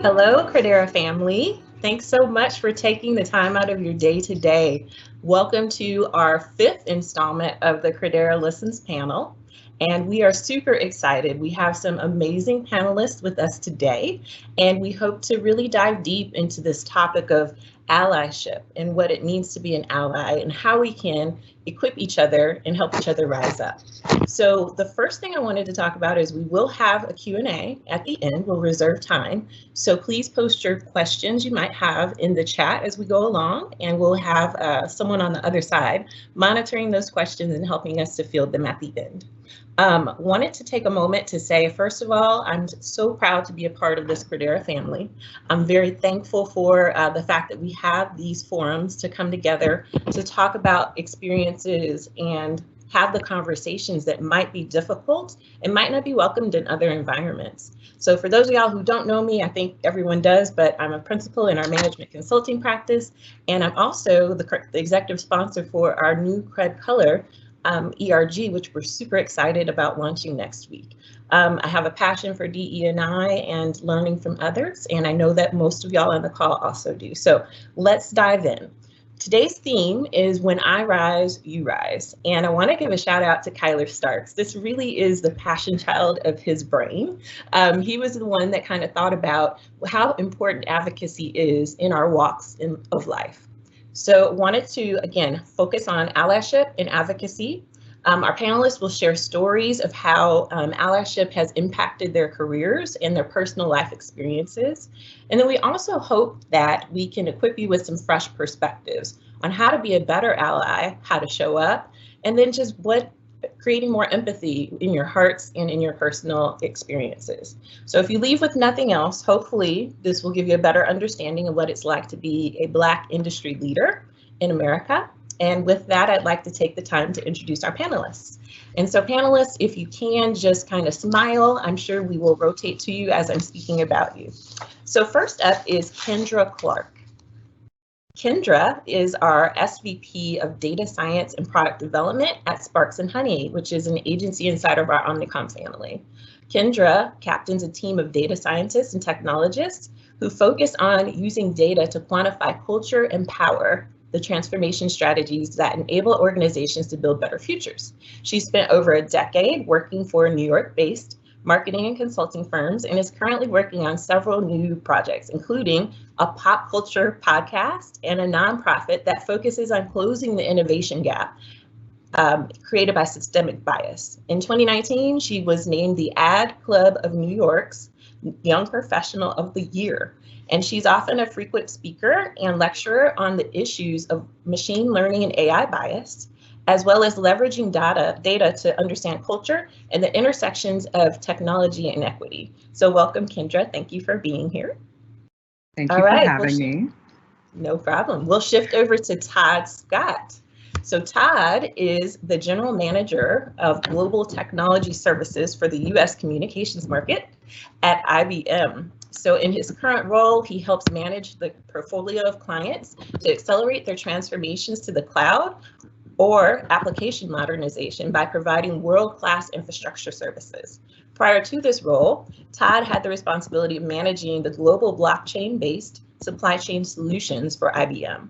Hello, Credera family. Thanks so much for taking the time out of your day today. Welcome to our fifth installment of the Credera Listens panel. And we are super excited. We have some amazing panelists with us today, and we hope to really dive deep into this topic of allyship and what it means to be an ally and how we can equip each other and help each other rise up. So the first thing I wanted to talk about is we will have a Q&A at the end. We'll reserve time. So please post your questions you might have in the chat as we go along, and we'll have someone on the other side monitoring those questions and helping us to field them at the end. Wanted to take a moment to say, first of all, I'm so proud to be a part of this Credera family. I'm very thankful for the fact that we have these forums to come together to talk about experiences and have the conversations that might be difficult and might not be welcomed in other environments. So for those of y'all who don't know me, I think everyone does, but I'm a principal in our management consulting practice, and I'm also the executive sponsor for our new Cred Color ERG, which we're super excited about launching next week. I have a passion for DE&I and learning from others, and I know that most of y'all on the call also do. So let's dive in. Today's theme is When I Rise, You Rise. And I want to give a shout out to Kyler Starks. This really is the passion child of his brain. He was the one that kind of thought about how important advocacy is in our walks of life. So wanted to, again, focus on allyship and advocacy. Our panelists will share stories of how allyship has impacted their careers and their personal life experiences. And then we also hope that we can equip you with some fresh perspectives on how to be a better ally, how to show up, and then just creating more empathy in your hearts and in your personal experiences. So if you leave with nothing else, hopefully this will give you a better understanding of what it's like to be a Black industry leader in America. And with that, I'd like to take the time to introduce our panelists. And so panelists, if you can just kind of smile, I'm sure we will rotate to you as I'm speaking about you. So first up is Kendra Clark. Kendra is our SVP of Data Science and Product Development at Sparks and Honey, which is an agency inside of our Omnicom family. Kendra captains a team of data scientists and technologists who focus on using data to quantify culture and power, the transformation strategies that enable organizations to build better futures. She spent over a decade working for New York-based marketing and consulting firms and is currently working on several new projects, including a pop culture podcast and a nonprofit that focuses on closing the innovation gap created by systemic bias. In 2019, she was named the Ad Club of New York's Young Professional of the Year. And she's often a frequent speaker and lecturer on the issues of machine learning and AI bias, as well as leveraging data to understand culture and the intersections of technology and equity. So welcome, Kendra. Thank you for being here. Thank you for having me. No problem. We'll shift over to Todd Scott. So Todd is the General Manager of Global Technology Services for the U.S. communications market at IBM. So in his current role, he helps manage the portfolio of clients to accelerate their transformations to the cloud or application modernization by providing world-class infrastructure services. Prior to this role, Todd had the responsibility of managing the global blockchain-based supply chain solutions for IBM.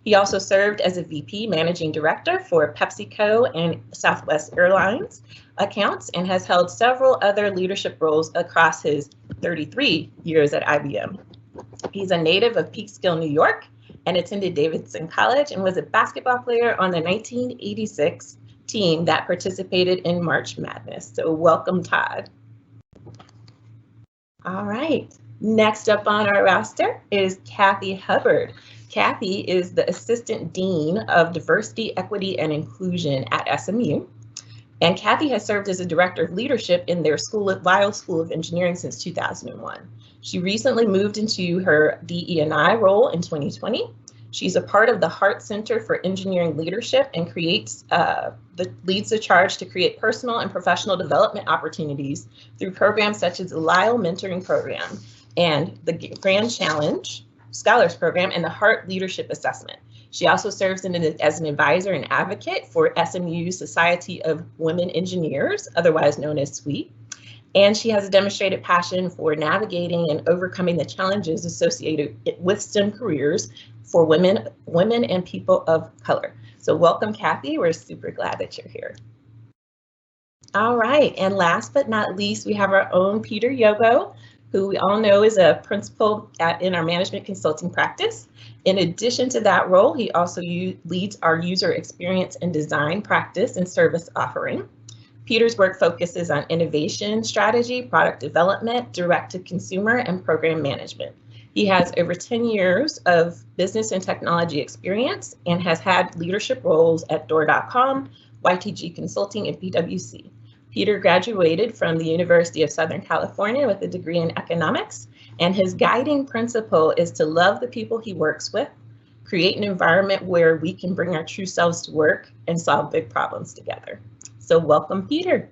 He also served as a VP Managing Director for PepsiCo and Southwest Airlines accounts and has held several other leadership roles across his 33 years at IBM. He's a native of Peekskill, New York, and attended Davidson College and was a basketball player on the 1986 team that participated in March Madness. So welcome, Todd. All right, next up on our roster is Kathy Hubbard. Kathy is the Assistant Dean of Diversity, Equity, and Inclusion at SMU. And Kathy has served as a Director of Leadership in their Weill School of Engineering since 2001. She recently moved into her DE&I role in 2020. She's a part of the Hart Center for Engineering Leadership and leads the charge to create personal and professional development opportunities through programs such as the Lyle Mentoring Program and the Grand Challenge Scholars Program and the Hart Leadership Assessment. She also serves as an advisor and advocate for SMU Society of Women Engineers, otherwise known as SWE. And she has a demonstrated passion for navigating and overcoming the challenges associated with STEM careers for women and people of color. So welcome, Kathy. We're super glad that you're here. All right, and last but not least, we have our own Peter Yogo, who we all know is a principal in our management consulting practice. In addition to that role, he also leads our user experience and design practice and service offering. Peter's work focuses on innovation strategy, product development, direct-to-consumer, and program management. He has over 10 years of business and technology experience and has had leadership roles at Door.com, YTG Consulting, and PwC. Peter graduated from the University of Southern California with a degree in economics, and his guiding principle is to love the people he works with, create an environment where we can bring our true selves to work and solve big problems together. So welcome, Peter.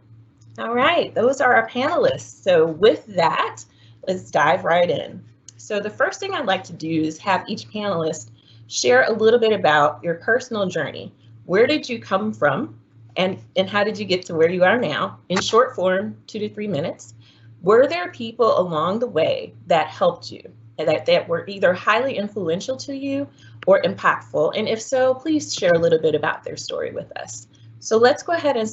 All right, those are our panelists. So with that, let's dive right in. So the first thing I'd like to do is have each panelist share a little bit about your personal journey. Where did you come from? And how did you get to where you are now? In short form, 2 to 3 minutes. Were there people along the way that helped you, that were either highly influential to you or impactful? And if so, please share a little bit about their story with us. So let's go ahead and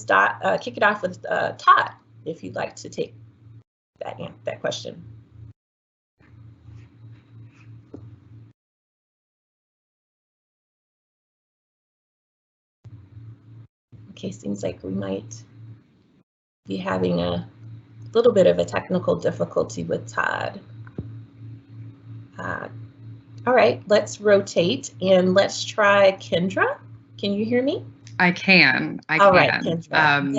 kick it off with Todd, if you'd like to take that question. Okay, seems like we might be having a little bit of a technical difficulty with Todd. All right, let's rotate and let's try Kendra. Can you hear me? I can. All right, Kendra,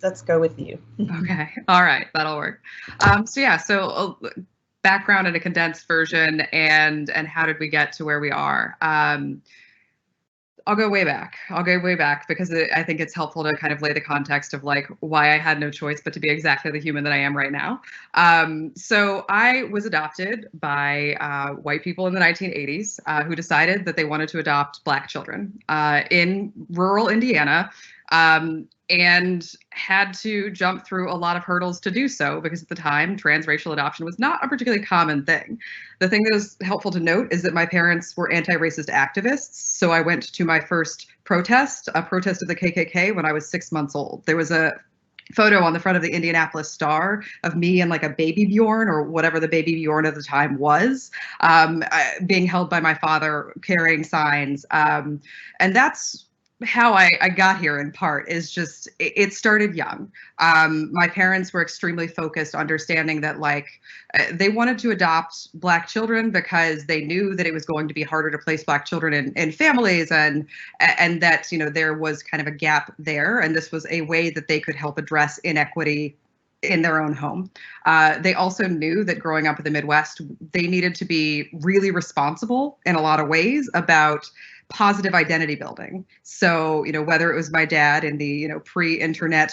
let's go with you. Okay. All right, that'll work. So background in a condensed version, and how did we get to where we are? I'll go way back. Because I think it's helpful to kind of lay the context of like why I had no choice but to be exactly the human that I am right now. So I was adopted by white people in the 1980s who decided that they wanted to adopt Black children in rural Indiana. And had to jump through a lot of hurdles to do so because at the time transracial adoption was not a particularly common thing. The thing that is helpful to note is that my parents were anti-racist activists. So I went to my first protest, a protest of the KKK, when I was 6 months old. There was a photo on the front of the Indianapolis Star of me and like a baby Bjorn or whatever the baby Bjorn at the time was, being held by my father carrying signs. And that's how I got here in part is just, it started young. My parents were extremely focused, understanding that like they wanted to adopt Black children because they knew that it was going to be harder to place Black children in families and that, you know, there was kind of a gap there. And this was a way that they could help address inequity in their own home. They also knew that growing up in the Midwest, they needed to be really responsible in a lot of ways about positive identity building. So, you know, whether it was my dad in the, you know, pre-internet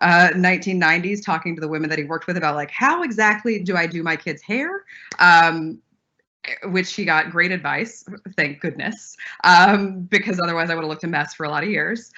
1990s talking to the women that he worked with about like, how exactly do I do my kids' hair? Which he got great advice, thank goodness, because otherwise I would have looked a mess for a lot of years.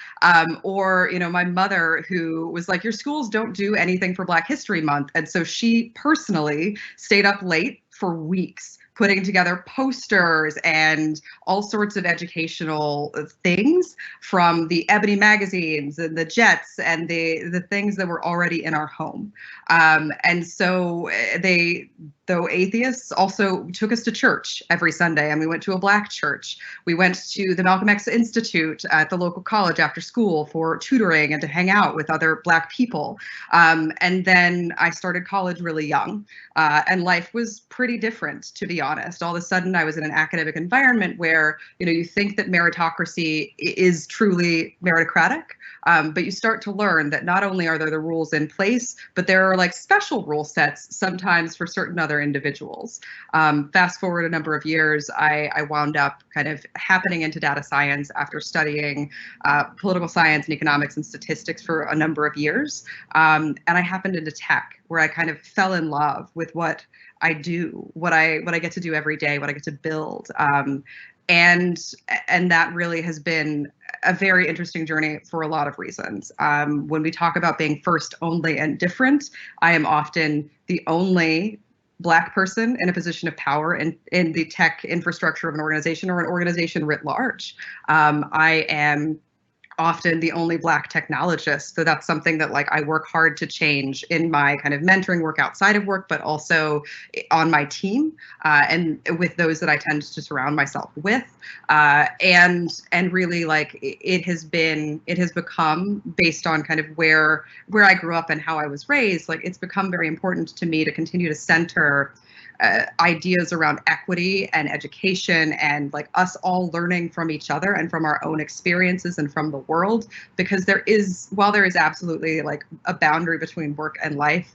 Or, you know, my mother who was like, your schools don't do anything for Black History Month. And so she personally stayed up late for weeks putting together posters and all sorts of educational things from the Ebony magazines and the Jets and the things that were already in our home. And so they, though atheists, also took us to church every Sunday, and we went to a Black church. We went to the Malcolm X Institute at the local college after school for tutoring and to hang out with other Black people. And then I started college really young, and life was pretty different, to be honest. All of a sudden, I was in an academic environment where, you know, you think that meritocracy is truly meritocratic, but you start to learn that not only are there the rules in place, but there are like special rule sets sometimes for certain other individuals. Fast forward a number of years, I wound up kind of happening into data science after studying political science and economics and statistics for a number of years. And I happened into tech, where I kind of fell in love with what I do, what I get to do every day, what I get to build. and that really has been a very interesting journey for a lot of reasons. When we talk about being first, only, and different, I am often the only Black person in a position of power in the tech infrastructure of an organization or an organization writ large. I am often the only Black technologist. So that's something that I work hard to change in my kind of mentoring work outside of work, but also on my team and with those that I tend to surround myself with. And really it has become based on kind of where I grew up and how I was raised, it's become very important to me to continue to center ideas around equity and education and us all learning from each other and from our own experiences and from the world, because while there is absolutely a boundary between work and life,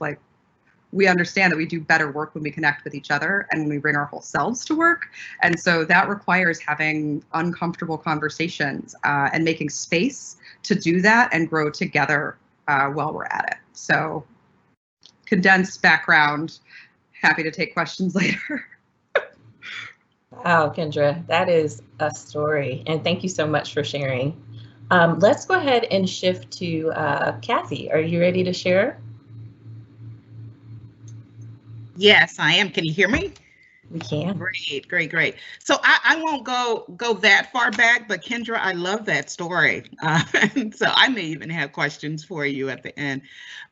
we understand that we do better work when we connect with each other and when we bring our whole selves to work. And so that requires having uncomfortable conversations and making space to do that and grow together while we're at it. So condensed background. Happy to take questions later. Wow, Kendra, that is a story. And thank you so much for sharing. Let's go ahead and shift to Kathy. Are you ready to share? Yes, I am. Can you hear me? We can. Great. So I won't go that far back, but Kendra, I love that story. So I may even have questions for you at the end,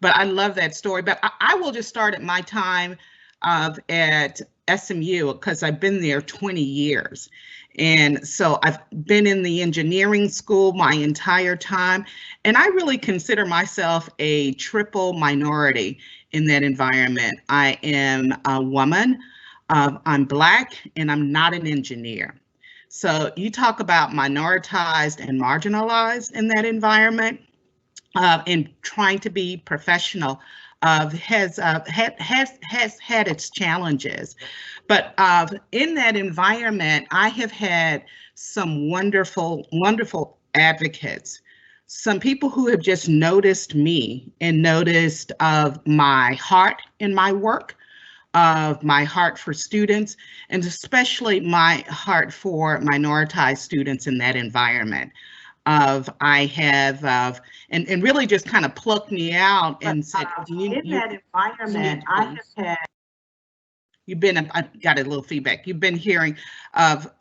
but I love that story. But I will just start at my time at SMU, because I've been there 20 years. And so I've been in the engineering school my entire time. And I really consider myself a triple minority in that environment. I am a woman, I'm Black, and I'm not an engineer. So you talk about minoritized and marginalized in that environment, and trying to be professional. Has had its challenges, but in that environment, I have had some wonderful advocates, some people who have just noticed me and noticed of my heart in my work, of my heart for students, and especially my heart for minoritized students in that environment. I have and really just kind of plucked me out and said, in that environment, I have had. I got a little feedback. You've been hearing of,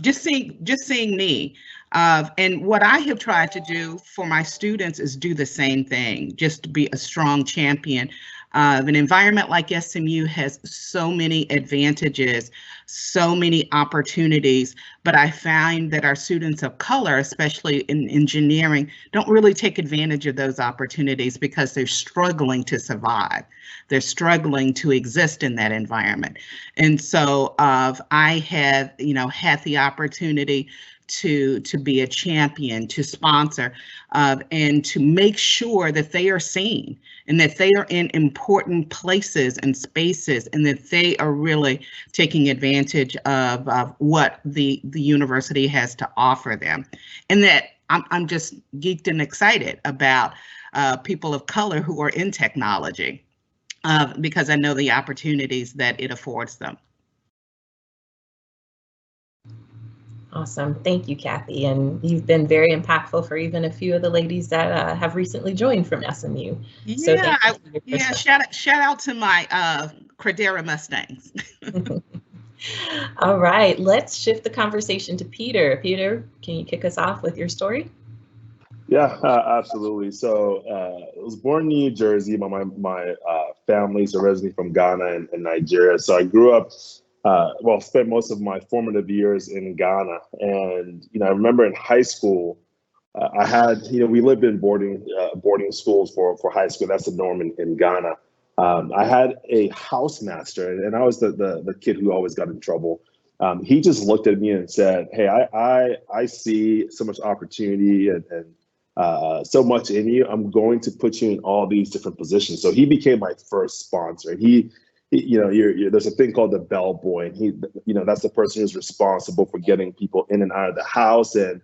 just seeing me. And what I have tried to do for my students is do the same thing, just to be a strong champion. An environment like SMU has so many advantages, so many opportunities, but I find that our students of color, especially in engineering, don't really take advantage of those opportunities because they're struggling to survive. They're struggling to exist in that environment. And so I have, had the opportunity to be a champion, to sponsor, and to make sure that they are seen and that they are in important places and spaces, and that they are really taking advantage of what the university has to offer them. And that I'm just geeked and excited about people of color who are in technology, because I know the opportunities that it affords them. Awesome. Thank you, Kathy. And you've been very impactful for even a few of the ladies that have recently joined from SMU. Yeah, shout out to my Credera Mustangs. All right, let's shift the conversation to Peter. Peter, can you kick us off with your story? Yeah, absolutely. So I was born in New Jersey, but my family's originally from Ghana and Nigeria. So I grew up, spent most of my formative years in Ghana. And, I remember in high school, I had, we lived in boarding schools for high school. That's the norm in Ghana. I had a housemaster, and I was the kid who always got in trouble. He just looked at me and said, "Hey, I see so much opportunity and so much in you. I'm going to put you in all these different positions." So he became my first sponsor. And he there's a thing called the bellboy, and that's the person who's responsible for getting people in and out of the house. And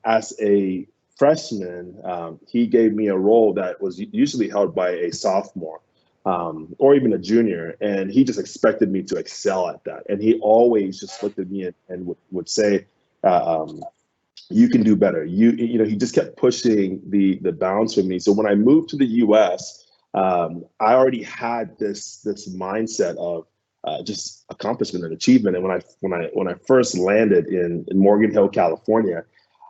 as a freshman, he gave me a role that was usually held by a sophomore. or even a junior, and he just expected me to excel at that. And he always just looked at me and would say, you can do better. You know, he just kept pushing the bounds for me. So when I moved to the U.S., I already had this mindset of just accomplishment and achievement. And when I first landed in Morgan Hill, California,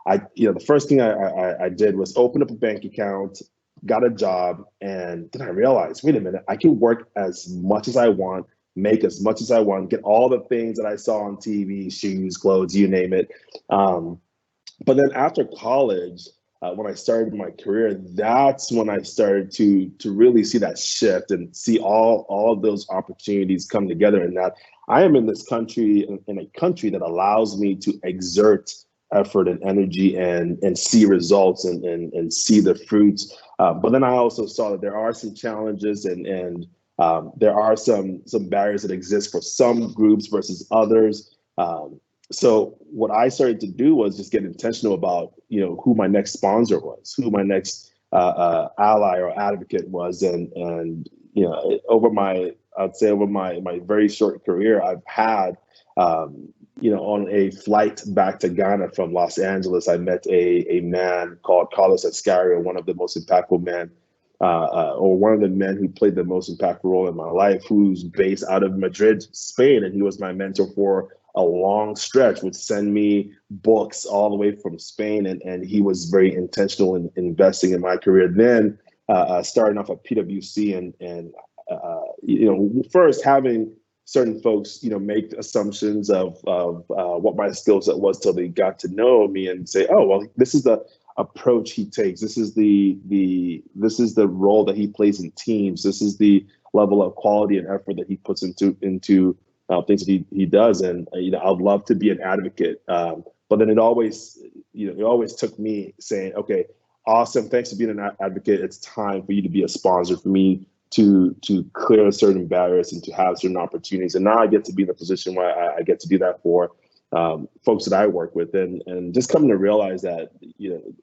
the first thing I did was open up a bank account, got a job, and then I realized, wait a minute, I can work as much as I want, make as much as I want, get all the things that I saw on TV, shoes, clothes, you name it. But then after college, when I started my career, that's when I started to really see that shift and see all of those opportunities come together, and that I am in this country, in a country that allows me to exert effort and energy and see results and see the fruits. But then I also saw that there are some challenges and there are some barriers that exist for some groups versus others. So what I started to do was just get intentional about, who my next sponsor was, who my next ally or advocate was. And over my very short career, I've had, on a flight back to Ghana from Los Angeles, I met a man called Carlos Escario, one of the most impactful men, or one of the men who played the most impactful role in my life, who's based out of Madrid, Spain. And he was my mentor for a long stretch, would send me books all the way from Spain. And he was very intentional in investing in my career. Then starting off at PwC and first having certain folks, make assumptions of what my skill set was till they got to know me and say, oh, well, this is the approach he takes. This is the role that he plays in teams. This is the level of quality and effort that he puts into things that he does. And, I'd love to be an advocate. But then it always took me saying, okay, awesome. Thanks for being an advocate. It's time for you to be a sponsor, for me to clear certain barriers and to have certain opportunities. And now I get to be in a position where I get to do that for folks that I work with, and just coming to realize that,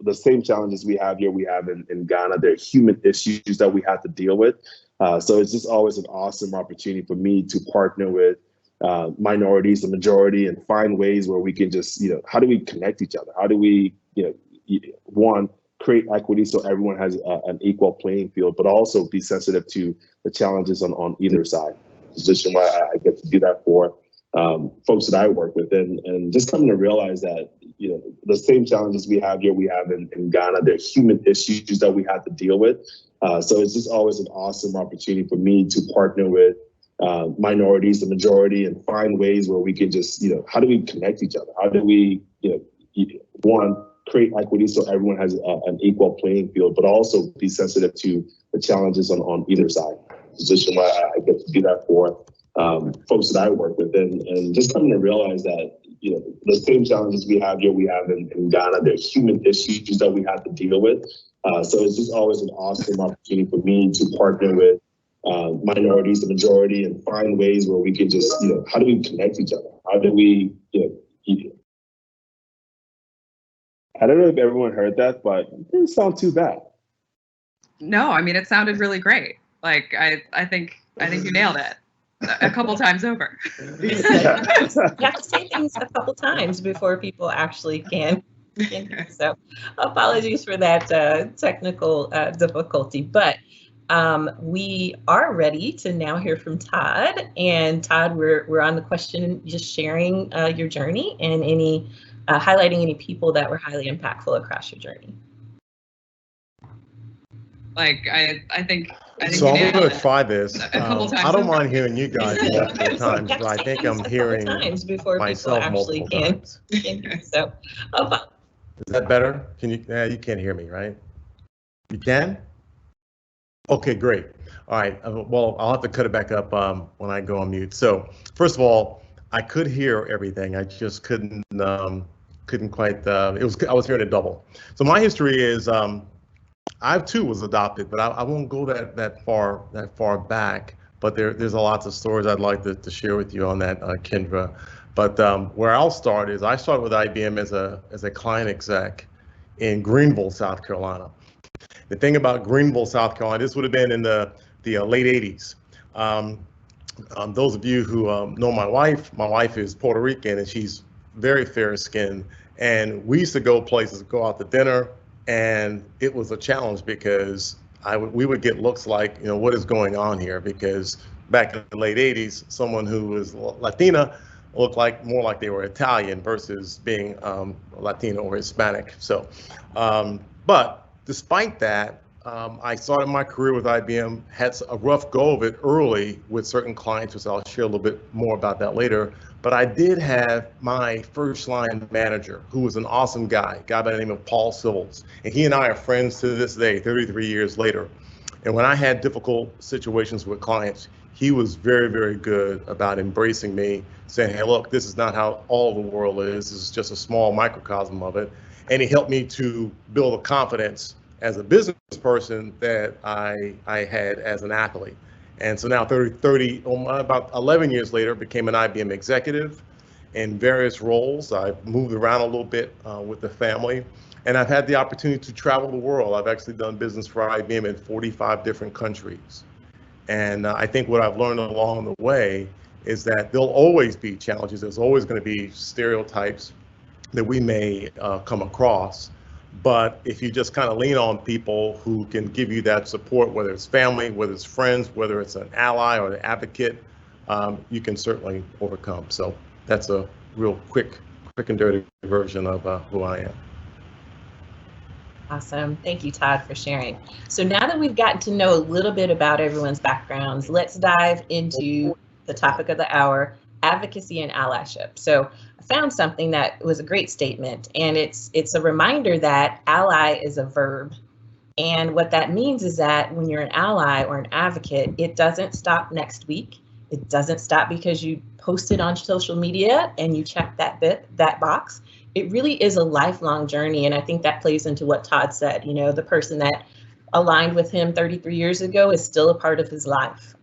the same challenges we have here, we have in Ghana. There are human issues that we have to deal with. So it's just always an awesome opportunity for me to partner with minorities, the majority, and find ways where we can just, how do we connect each other? How do we, one, create equity so everyone has an equal playing field, but also be sensitive to the challenges on either side. Position where I get to do that for folks that I work with, and just coming to realize that, the same challenges we have here, we have in Ghana. There are human issues that we have to deal with. So it's just always an awesome opportunity for me to partner with minorities, the majority, and find ways where we can just, how do we connect each other? How do we, one, create equity so everyone has an equal playing field, but also be sensitive to the challenges on either side. Position where I get to do that for folks that I work with, and just coming to realize that, the same challenges we have here, we have in Ghana. There are human issues that we have to deal with. So it's just always an awesome opportunity for me to partner with minorities, the majority, and find ways where we can just, how do we connect each other? How do we, I don't know if everyone heard that, but it didn't sound too bad. No, I mean, it sounded really great. Like, I think you nailed it a couple times over. You have to say things a couple times before people actually can. So apologies for that technical difficulty, but we are ready to now hear from Todd. And Todd, we're on the question, just sharing your journey and any highlighting any people that were highly impactful across your journey. Like, I think so. I'm going to try this. I don't mind hearing you guys multiple times, but I think I'm hearing myself multiple times. So, is that better? Can you? You can't hear me, right? You can? Okay, great. All right. Well, I'll have to cut it back up when I go on mute. So, first of all, I could hear everything. I just couldn't quite. I was hearing it double. So my history is. I too was adopted, but I won't go that far back. But there's a lots of stories I'd like to share with you on that, Kendra. But where I'll start is I started with IBM as a client exec in Greenville, South Carolina. The thing about Greenville, South Carolina, this would have been in the the late 80s. Those of you who know my wife is Puerto Rican, and she's very fair-skinned. And we used to go places, go out to dinner, and it was a challenge because we would get looks like, you know, what is going on here? Because back in the late 80s, someone who was Latina looked like more like they were Italian versus being Latino or Hispanic. So, but despite that, I started my career with IBM, had a rough go of it early with certain clients, which I'll share a little bit more about that later. But I did have my first line manager, who was an awesome guy by the name of Paul Sivils. And he and I are friends to this day, 33 years later. And when I had difficult situations with clients, he was very, very good about embracing me, saying, hey, look, this is not how all the world is. This is just a small microcosm of it. And he helped me to build a confidence as a business person that I had as an athlete. And so now about 11 years later, became an IBM executive in various roles. I've moved around a little bit with the family, and I've had the opportunity to travel the world. I've actually done business for IBM in 45 different countries. And I think what I've learned along the way is that there'll always be challenges. There's always going to be stereotypes that we may come across. But if you just kind of lean on people who can give you that support, whether it's family, whether it's friends, whether it's an ally or an advocate, you can certainly overcome. So that's a real quick and dirty version of who I am. Awesome. Thank you, Todd, for sharing. So now that we've gotten to know a little bit about everyone's backgrounds, let's dive into the topic of the hour, advocacy and allyship. So I found something that was a great statement, and it's a reminder that ally is a verb. And what that means is that when you're an ally or an advocate, it doesn't stop next week. It doesn't stop because you posted on social media and you check that box. It really is a lifelong journey. And I think that plays into what Todd said. You know, the person that aligned with him 33 years ago is still a part of his life.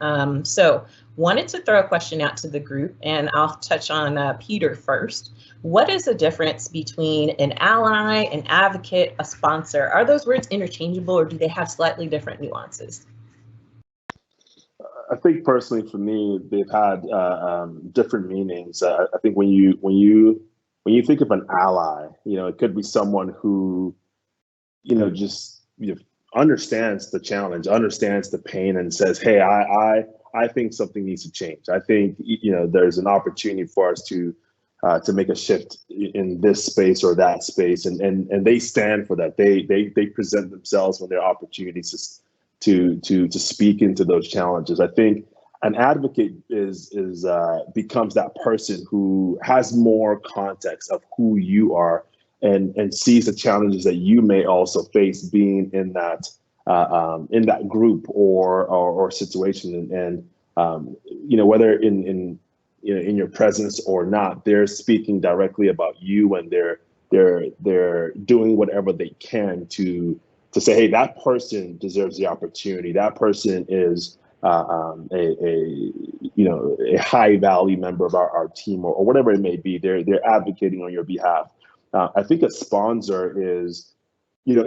So wanted to throw a question out to the group, and I'll touch on Peter first. What is the difference between an ally, an advocate, a sponsor? Are those words interchangeable, or do they have slightly different nuances? I think personally for me, they've had different meanings. I think when you think of an ally, you know, it could be someone who, you know, just understands the challenge, understands the pain, and says, hey, I think something needs to change. I think, you know, there's an opportunity for us to make a shift in this space or that space, and they stand for that. They present themselves when there are opportunities to speak into those challenges. I think an advocate becomes that person who has more context of who you are and sees the challenges that you may also face being in that group or situation, and you know, whether in your presence or not, they're speaking directly about you, and they're doing whatever they can to say, hey, that person deserves the opportunity. That person is a high value member of our team, or whatever it may be. They're advocating on your behalf. I think a sponsor is, there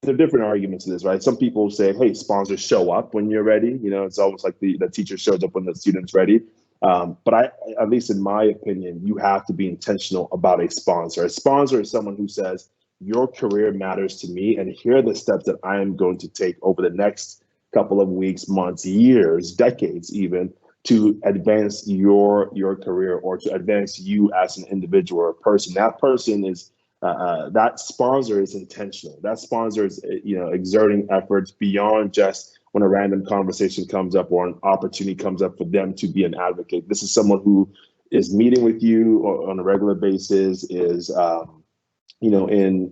are different arguments to this, right? Some people say, hey, sponsors show up when you're ready. You know, it's almost like the teacher shows up when the student's ready. But at least in my opinion, you have to be intentional about a sponsor. A sponsor is someone who says, your career matters to me, and here are the steps that I am going to take over the next couple of weeks, months, years, decades even, to advance your career, or to advance you as an individual or person. That person is that sponsor is intentional. That sponsor is, exerting efforts beyond just when a random conversation comes up or an opportunity comes up for them to be an advocate. This is someone who is meeting with you on a regular basis, is in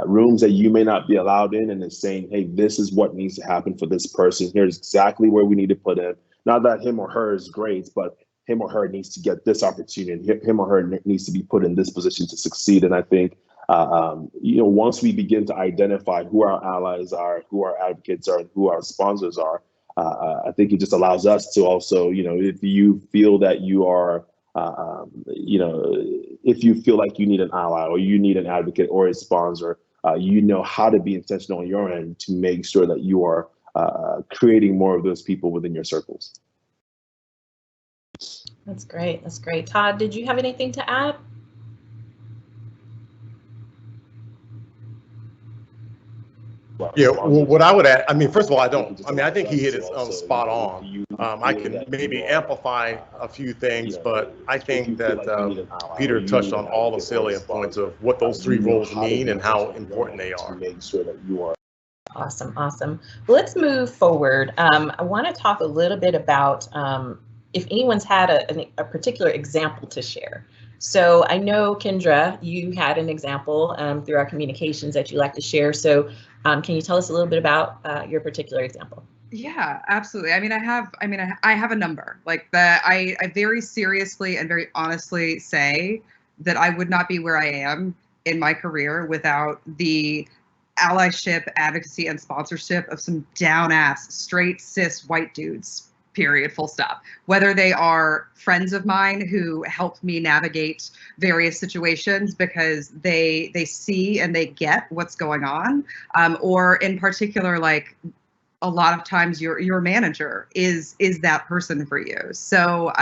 rooms that you may not be allowed in, and is saying, hey, this is what needs to happen for this person. Here's exactly where we need to put in. Not that him or her is great, but him or her needs to get this opportunity. Him or her needs to be put in this position to succeed. And I think, once we begin to identify who our allies are, who our advocates are, and who our sponsors are, I think it just allows us to also, if you feel that you are, if you feel like you need an ally or you need an advocate or a sponsor, you know how to be intentional on your end to make sure that you are creating more of those people within your circles. That's great. That's great. Todd, did you have anything to add? Yeah, well, what I would add, I mean, first of all, I think he hit it spot on. I can maybe amplify a few things, but I think that Peter touched on all the salient points of what those three roles mean and how important they are. Make sure that you are. Awesome, awesome. Well, let's move forward. I want to talk a little bit about if anyone's had a particular example to share. So I know, Kendra, you had an example through our communications that you like to share. So can you tell us a little bit about your particular example? Yeah, absolutely. I mean, I have a number like that. I very seriously and very honestly say that I would not be where I am in my career without the allyship, advocacy, and sponsorship of some down-ass, straight, cis, white dudes, period, full stop. Whether they are friends of mine who help me navigate various situations because they see and they get what's going on, or in particular, like, a lot of times your manager is that person for you. So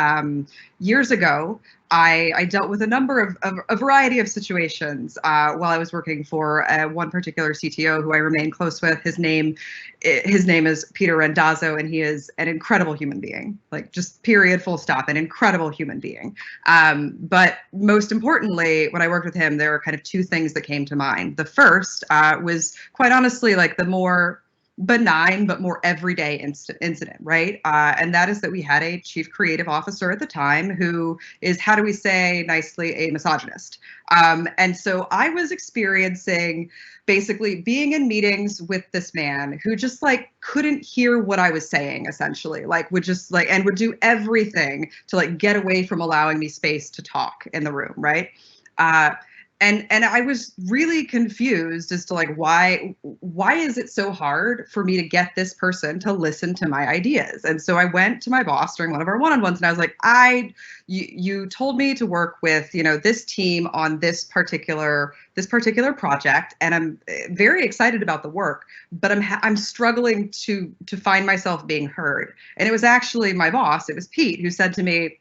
years ago, I dealt with a number of a variety of situations while I was working for one particular CTO who I remain close with. His name is Peter Randazzo, and he is an incredible human being, like, just period, full stop, an incredible human being. But most importantly, when I worked with him, there were kind of two things that came to mind. The first was, quite honestly, like the more benign but more everyday incident, right? And that is that we had a chief creative officer at the time who is, how do we say nicely, a misogynist. And so I was experiencing basically being in meetings with this man who just like couldn't hear what I was saying, essentially, like would just like, and would do everything to like get away from allowing me space to talk in the room, right? And I was really confused as to like, why is it so hard for me to get this person to listen to my ideas? And so I went to my boss during one of our one-on-ones and I was like, you told me to work with, you know, this team on this particular project, and I'm very excited about the work, but I'm struggling to find myself being heard. And it was actually my boss, it was Pete, who said to me,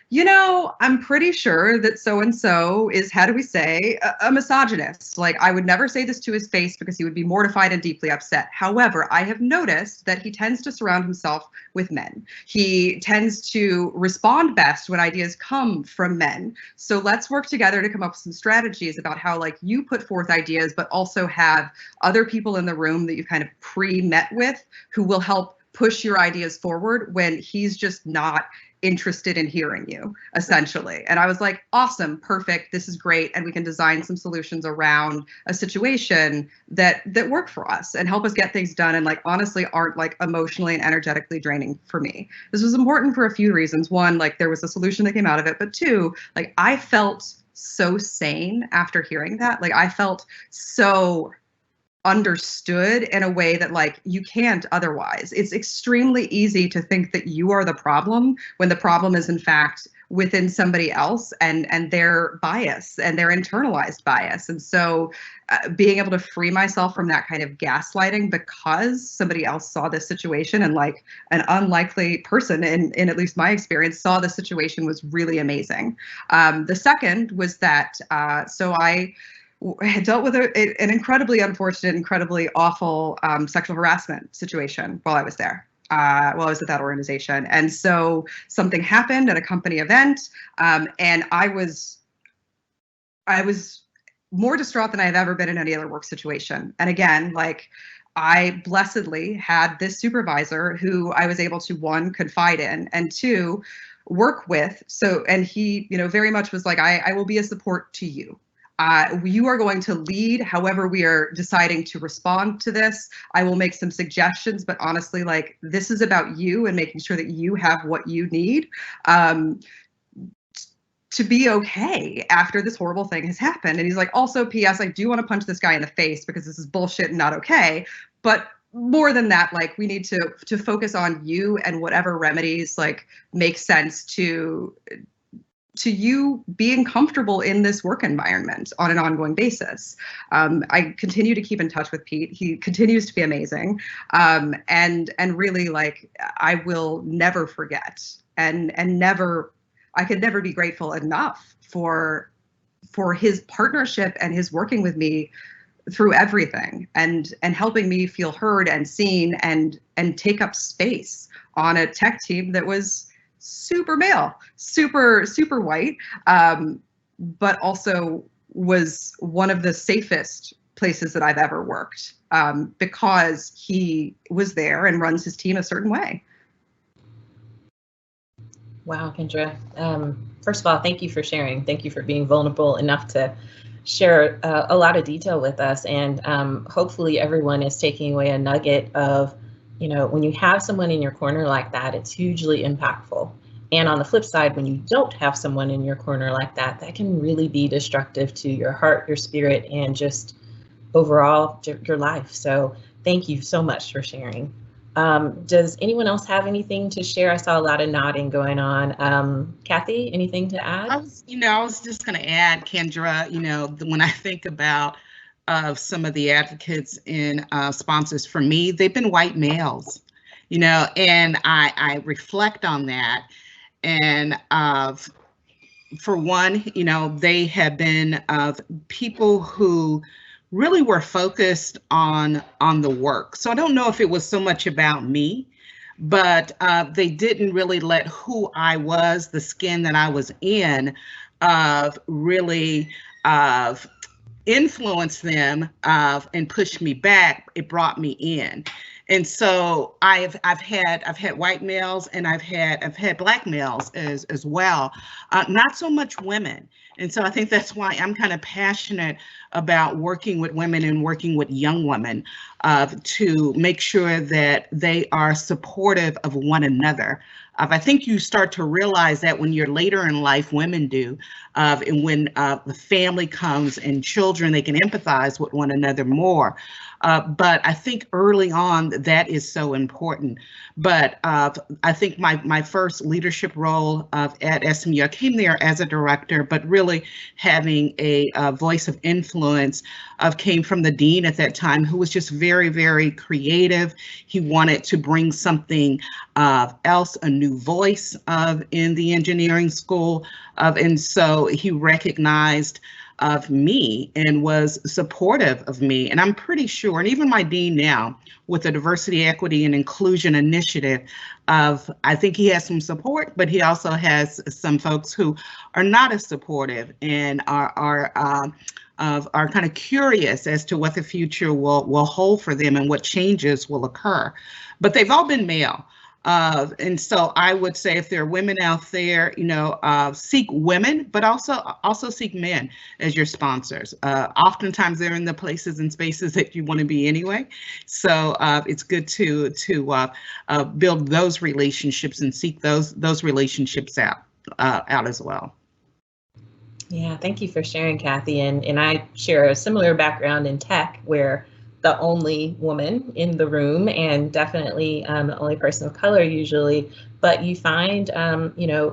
you know, I'm pretty sure that so-and-so is, how do we say, a misogynist. Like, I would never say this to his face because he would be mortified and deeply upset. However, I have noticed that he tends to surround himself with men. He tends to respond best when ideas come from men. So let's work together to come up with some strategies about how, like, you put forth ideas, but also have other people in the room that you've kind of pre-met with who will help push your ideas forward when he's just not interested in hearing you, essentially. And I was like, awesome, perfect, this is great, and we can design some solutions around a situation that work for us and help us get things done and, like, honestly aren't like emotionally and energetically draining for me. This was important for a few reasons. One, like, there was a solution that came out of it, but two, like, I felt so sane after hearing that. Like, I felt so understood in a way that, like, you can't otherwise. It's extremely easy to think that you are the problem when the problem is in fact within somebody else and their bias and their internalized bias. And so being able to free myself from that kind of gaslighting because somebody else saw this situation, and like an unlikely person in at least my experience saw the situation, was really amazing. The second was that so I had dealt with an incredibly unfortunate, incredibly awful sexual harassment situation while I was there, while I was at that organization. And so something happened at a company event, and I was more distraught than I have ever been in any other work situation. And again, like, I blessedly had this supervisor who I was able to, one, confide in, and two, work with. So, and he, you know, very much was like, I will be a support to you. You are going to lead however we are deciding to respond to this. I will make some suggestions, but honestly, like, this is about you and making sure that you have what you need to be okay after this horrible thing has happened. And he's like, also, P.S., I do want to punch this guy in the face because this is bullshit and not okay. But more than that, like, we need to focus on you and whatever remedies, like, make sense to you being comfortable in this work environment on an ongoing basis. I continue to keep in touch with Pete. He continues to be amazing, and really, like, I will never forget, and never, I could never be grateful enough for his partnership and his working with me through everything, and helping me feel heard and seen, and take up space on a tech team that was super male, super white, but also was one of the safest places that I've ever worked, because he was there and runs his team a certain way. Wow, Kendra. First of all, thank you for sharing. Thank you for being vulnerable enough to share a lot of detail with us. And hopefully everyone is taking away a nugget of, you know, when you have someone in your corner like that, it's hugely impactful. And on the flip side, when you don't have someone in your corner like that, that can really be destructive to your heart, your spirit, and just overall your life. So thank you so much for sharing. Does anyone else have anything to share? I saw a lot of nodding going on. Kathy, anything to add? I was just going to add, Kendra, when I think about some of the advocates and sponsors for me, they've been white males, and I reflect on that. And for one, they have been people who really were focused on the work. So I don't know if it was so much about me, but they didn't really let who I was, the skin that I was in, really influence them and push me back. It brought me in. And so I've had white males, and I've had Black males as well, not so much women. And so I think that's why I'm kind of passionate about working with women and working with young women to make sure that they are supportive of one another. I think you start to realize that when you're later in life, women do, and when the family comes and children, they can empathize with one another more. But I think early on that is so important. But I think my first leadership role at SMU, I came there as a director, but really having a voice of influence came from the dean at that time, who was just very, very creative. He wanted to bring something else, a new voice in the engineering school. And so he recognized of me and was supportive of me. And I'm pretty sure, and even my dean now, with the Diversity, Equity, and Inclusion Initiative, I think he has some support, but he also has some folks who are not as supportive and are kind of curious as to what the future will hold for them and what changes will occur. But they've all been male. And so I would say, if there are women out there, seek women, but also seek men as your sponsors. Oftentimes they're in the places and spaces that you want to be anyway. So it's good to build those relationships and seek those relationships out as well. Yeah, thank you for sharing, Kathy. And I share a similar background in tech, where the only woman in the room, and definitely the only person of color usually, but you find,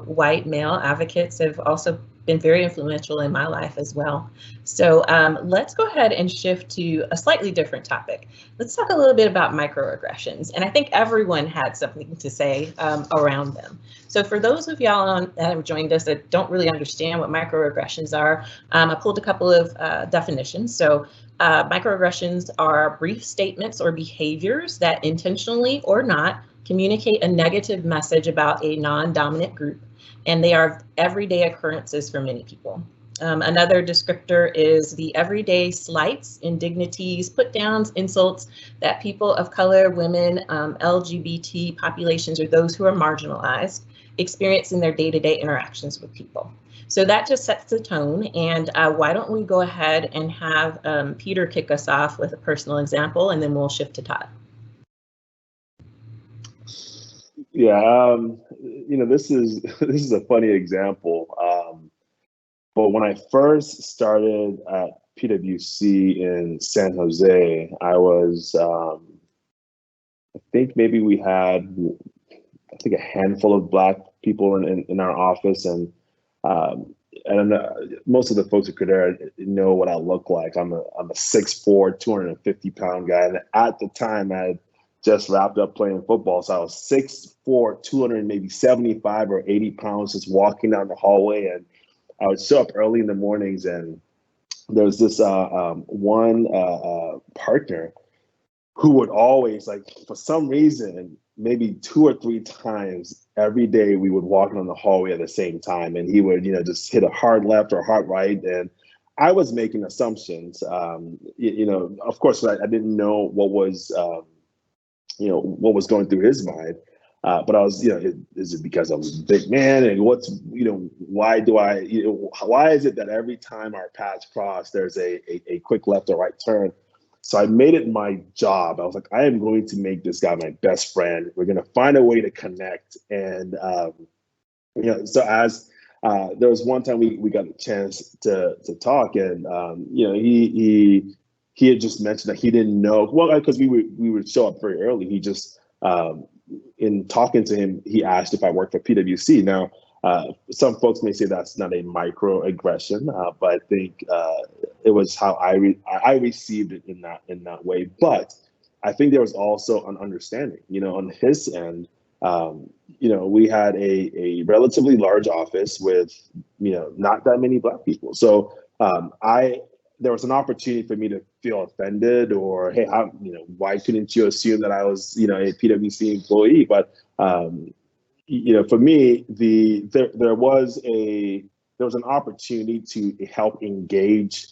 white male advocates have also been very influential in my life as well. So let's go ahead and shift to a slightly different topic. Let's talk a little bit about microaggressions. And I think everyone had something to say around them. So for those of y'all that have joined us that don't really understand what microaggressions are, I pulled a couple of definitions. So microaggressions are brief statements or behaviors that intentionally or not communicate a negative message about a non-dominant group, and they are everyday occurrences for many people. Another descriptor is the everyday slights, indignities, put-downs, insults that people of color, women, LGBT populations, or those who are marginalized experience in their day-to-day interactions with people. So that just sets the tone. And why don't we go ahead and have Peter kick us off with a personal example, and then we'll shift to Todd. Yeah, this is a funny example. But when I first started at PwC in San Jose, I was, I think maybe we had, a handful of Black people in our office, and And most of the folks at Credera know what I look like. I'm a 6'4", 250-pound guy. And at the time, I had just wrapped up playing football. So I was 6'4", 200, maybe 75 or 80 pounds, just walking down the hallway. And I would show up early in the mornings, and there was this one partner who would always, like, for some reason, maybe 2 or 3 times every day, we would walk down the hallway at the same time, and he would, just hit a hard left or hard right. And I was making assumptions. Of course, I didn't know what was, what was going through his mind. But I was, is it because I'm a big man? And why is it that every time our paths cross, there's a quick left or right turn? So I made it my job. I was like, I am going to make this guy my best friend. We're going to find a way to connect. And, so as there was one time we got a chance to talk, and, he had just mentioned that he didn't know, well, because we would show up very early. He just, in talking to him, he asked if I worked for PwC. Now, some folks may say that's not a microaggression, but I think it was how I received it in that way. But I think there was also an understanding, on his end. We had a relatively large office with, not that many Black people. So there was an opportunity for me to feel offended, or, hey, why couldn't you assume that I was, a PwC employee? But for me, there was an opportunity to help engage,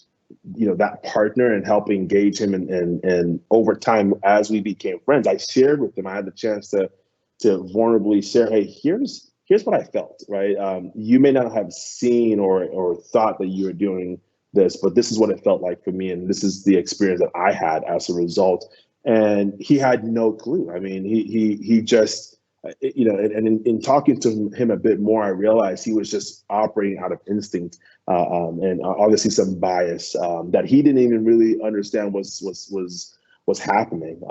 that partner, and help engage him, and over time, as we became friends, I shared with him. I had the chance to vulnerably share, hey, here's what I felt, right? You may not have seen or thought that you were doing this, but this is what it felt like for me, and this is the experience that I had as a result. And he had no clue. I mean, he just, and in talking to him a bit more, I realized he was just operating out of instinct, and obviously some bias that he didn't even really understand was happening.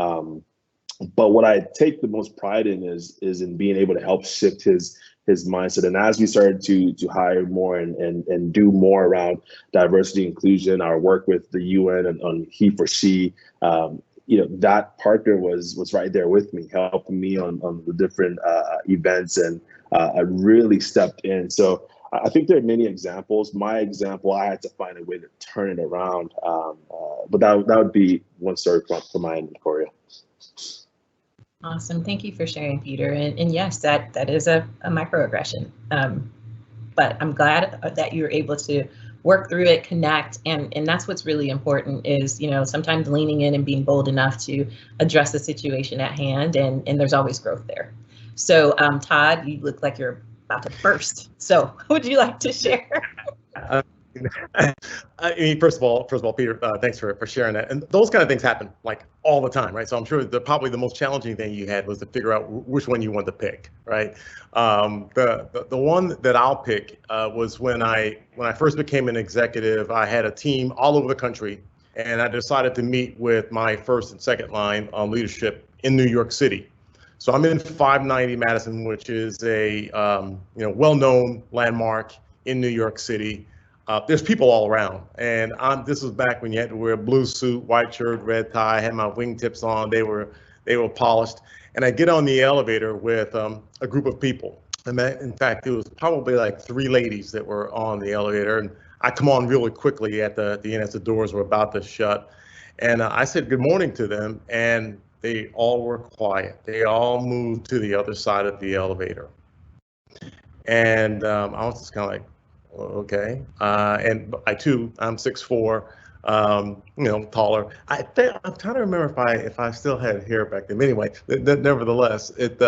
But what I take the most pride in is in being able to help shift his mindset. And as we started to hire more and do more around diversity inclusion, our work with the UN and on he for she, that partner was right there with me, helping me on the different events, and I really stepped in. So I think there are many examples. My example, I had to find a way to turn it around. But that would be one story from my end, Victoria. Awesome. Thank you for sharing, Peter. And yes, that is a microaggression. But I'm glad that you were able to work through it, connect, and that's what's really important is, sometimes leaning in and being bold enough to address the situation at hand, and there's always growth there. So Todd, you look like you're about to burst. So what would you like to share? I mean, first of all, Peter, thanks for sharing that. And those kind of things happen like all the time, right? So I'm sure probably the most challenging thing you had was to figure out which one you want to pick, right? The one that I'll pick was when I first became an executive. I had a team all over the country, and I decided to meet with my first and second line on leadership in New York City. So I'm in 590 Madison, which is a well-known landmark in New York City. There's people all around, and this was back when you had to wear a blue suit, white shirt, red tie. I had my wingtips on. They were polished, and I get on the elevator with a group of people. And in fact, it was probably like 3 ladies that were on the elevator, and I come on really quickly at the end as the doors were about to shut, and I said good morning to them, and they all were quiet. They all moved to the other side of the elevator, and I was just kind of like, okay, and I'm 6'4", taller. I'm trying to remember if I still had hair back then. Anyway, nevertheless, it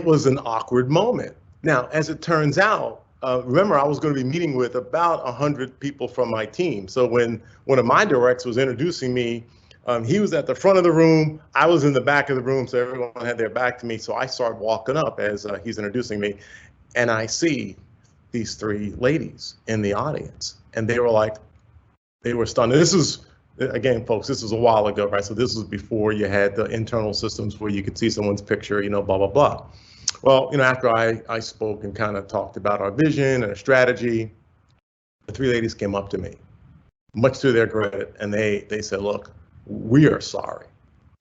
was an awkward moment. Now, as it turns out, remember I was going to be meeting with about 100 people from my team. So when one of my directs was introducing me, he was at the front of the room. I was in the back of the room, so everyone had their back to me. So I started walking up as he's introducing me, and I see these 3 ladies in the audience, and they were stunned. This is, again, folks, this was a while ago, right? So this was before you had the internal systems where you could see someone's picture, blah, blah, blah. Well, after I spoke and kind of talked about our vision and our strategy, the three ladies came up to me, much to their credit, and they said, "Look, we are sorry."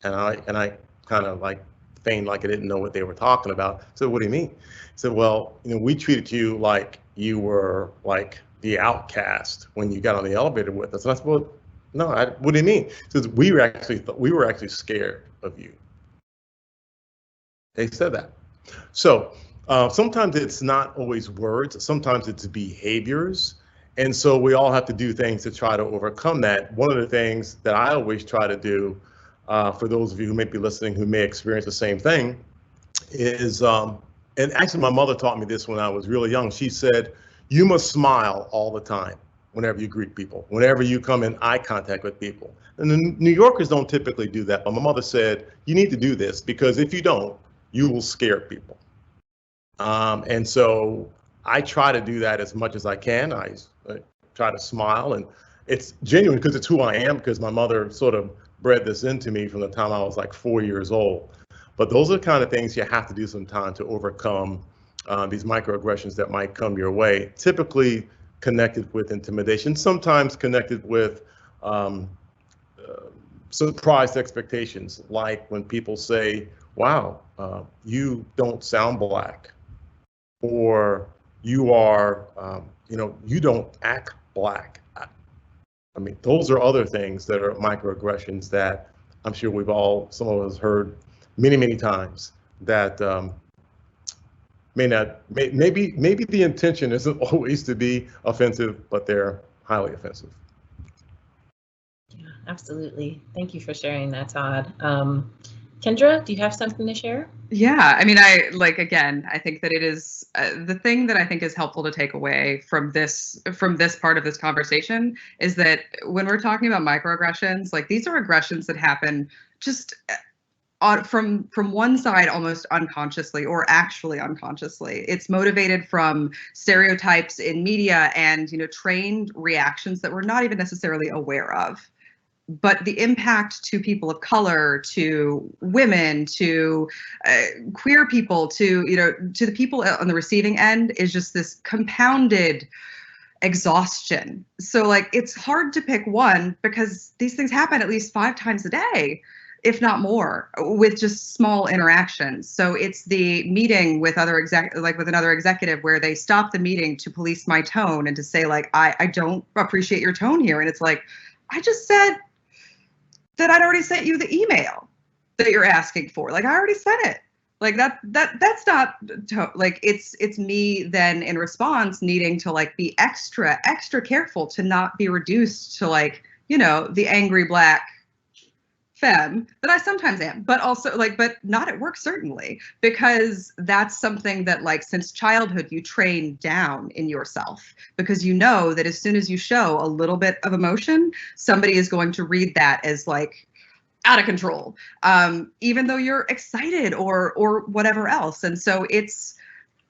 And I kind of like feigned like I didn't know what they were talking about. So what do you mean? I said, well, we treated you like you were like the outcast when you got on the elevator with us. And I said, well, no, what do you mean? He says, we were actually scared of you. They said that. So sometimes it's not always words, sometimes it's behaviors. And so we all have to do things to try to overcome that. One of the things that I always try to do, for those of you who may be listening who may experience the same thing, is, and actually my mother taught me this when I was really young. She said, you must smile all the time whenever you greet people, whenever you come in eye contact with people. And the New Yorkers don't typically do that, but my mother said, you need to do this because if you don't, you will scare people. And so I try to do that as much as I can. I try to smile, and it's genuine because it's who I am, because my mother sort of bred this into me from the time I was like 4 years old. But those are the kind of things you have to do sometime to overcome these microaggressions that might come your way, typically connected with intimidation, sometimes connected with surprised expectations, like when people say, wow, you don't sound Black, or you are, you don't act Black. I mean, those are other things that are microaggressions that I'm sure some of us heard many, many times, that maybe the intention isn't always to be offensive, but they're highly offensive. Yeah, absolutely. Thank you for sharing that, Todd. Kendra, do you have something to share? Yeah, I mean, I think that it is the thing that I think is helpful to take away from this part of this conversation is that when we're talking about microaggressions, like these are aggressions that happen just from one side almost unconsciously or actually unconsciously. It's motivated from stereotypes in media and trained reactions that we're not even necessarily aware of. But the impact to people of color, to women, to queer people, to the people on the receiving end is just this compounded exhaustion. So like it's hard to pick one because these things happen at least 5 times a day, if not more, with just small interactions. So it's the meeting with with another executive where they stop the meeting to police my tone and to say like, I don't appreciate your tone here. And it's like, I just said that I'd already sent you the email that you're asking for. Like I already sent it. Like that's not like it's me then in response needing to like be extra careful to not be reduced to like, the angry Black femme that I sometimes am, but also but not at work, certainly, because that's something that like since childhood you train down in yourself, because that as soon as you show a little bit of emotion, somebody is going to read that as like out of control, even though you're excited or whatever else. And so it's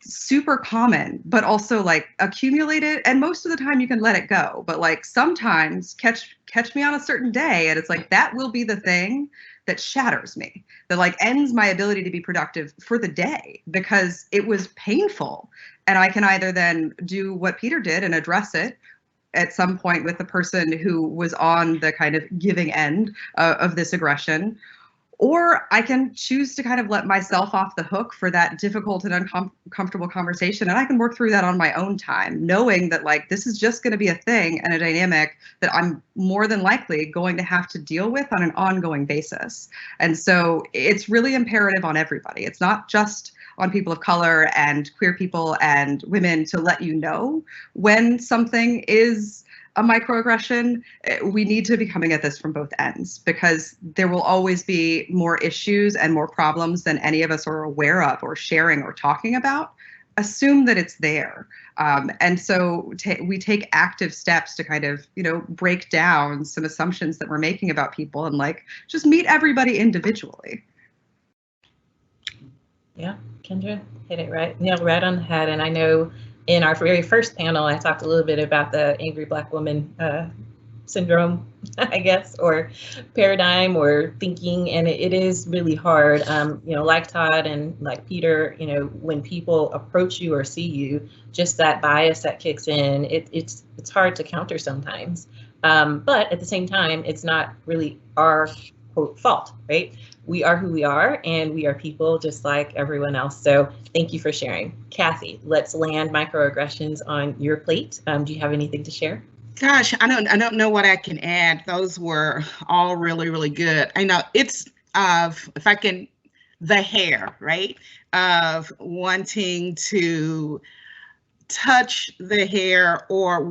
super common, but also like accumulated, and most of the time you can let it go, but like sometimes catch me on a certain day and it's like that will be the thing that shatters me, that like ends my ability to be productive for the day because it was painful. And I can either then do what Peter did and address it at some point with the person who was on the kind of giving end of this aggression, or I can choose to kind of let myself off the hook for that difficult and uncomfortable conversation. And I can work through that on my own time, knowing that like this is just going to be a thing and a dynamic that I'm more than likely going to have to deal with on an ongoing basis. And so it's really imperative on everybody. It's not just on people of color and queer people and women to let you know when something is a microaggression. We need to be coming at this from both ends, because there will always be more issues and more problems than any of us are aware of or sharing or talking about. Assume that it's there. And so we take active steps to kind of, break down some assumptions that we're making about people and like just meet everybody individually. Yeah, Kendra hit it right on the head. And I know in our very first panel, I talked a little bit about the angry Black woman syndrome, I guess, or paradigm or thinking, and it is really hard. Like Todd and like Peter, when people approach you or see you, just that bias that kicks in, it's hard to counter sometimes. But at the same time, it's not really our quote fault, right? We are who we are, and we are people just like everyone else. So thank you for sharing. Kathy, let's land microaggressions on your plate. Do you have anything to share? Gosh, I don't know what I can add. Those were all really, really good. I know it's if I can, the hair, right? Of wanting to touch the hair or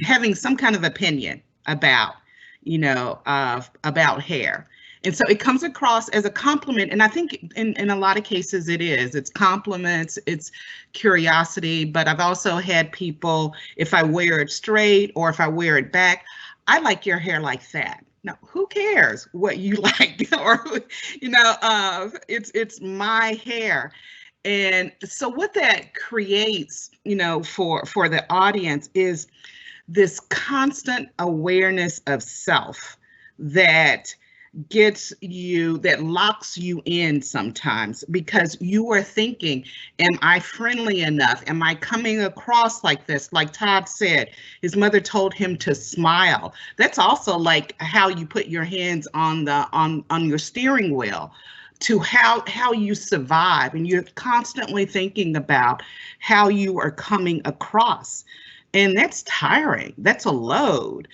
having some kind of opinion about, about hair. And so it comes across as a compliment. And I think in a lot of cases it's compliments, it's curiosity. But I've also had people, if I wear it straight or if I wear it back, I like your hair like that. Now, who cares what you like? Or, it's my hair. And so what that creates, for the audience is this constant awareness of self that locks you in sometimes, because you are thinking, am I friendly enough? Am I coming across like this? Like Todd said, his mother told him to smile. That's also like how you put your hands on your steering wheel, to how you survive. And you're constantly thinking about how you are coming across. And that's tiring. That's a load.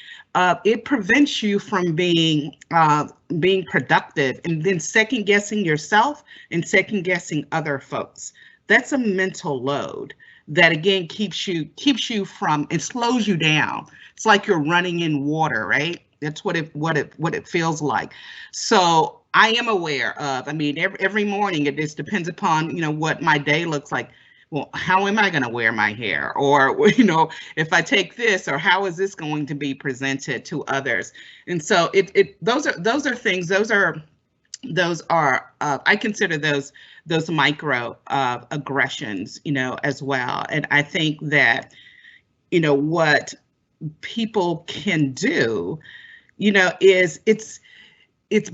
It prevents you from being productive, and then second guessing yourself and second guessing other folks. That's a mental load that again keeps you from, it slows you down. It's like you're running in water, right? That's what it feels like. So I am aware of, every morning it just depends upon, what my day looks like. Well, how am I going to wear my hair? Or, if I take this, or how is this going to be presented to others? And so those are things, those are I consider those micro aggressions, as well. And I think that, what people can do, is it's